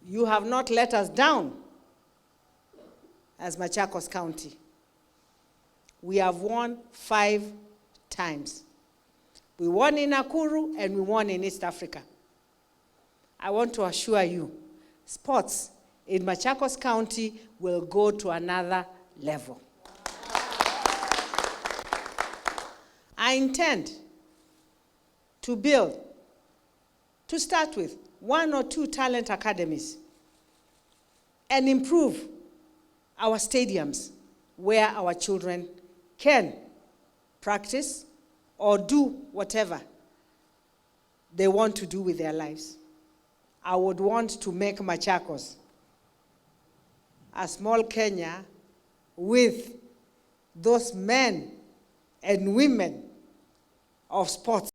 You have not let us down as Machakos County. We have won 5 times. We won in Nakuru and we won in East Africa. I want to assure you, sports in Machakos County will go to another level. I intend to build, to start with, 1 or 2 talent academies and improve our stadiums where our children can practice or do whatever they want to do with their lives. I would want to make Machakos a small Kenya with those men and women of sports.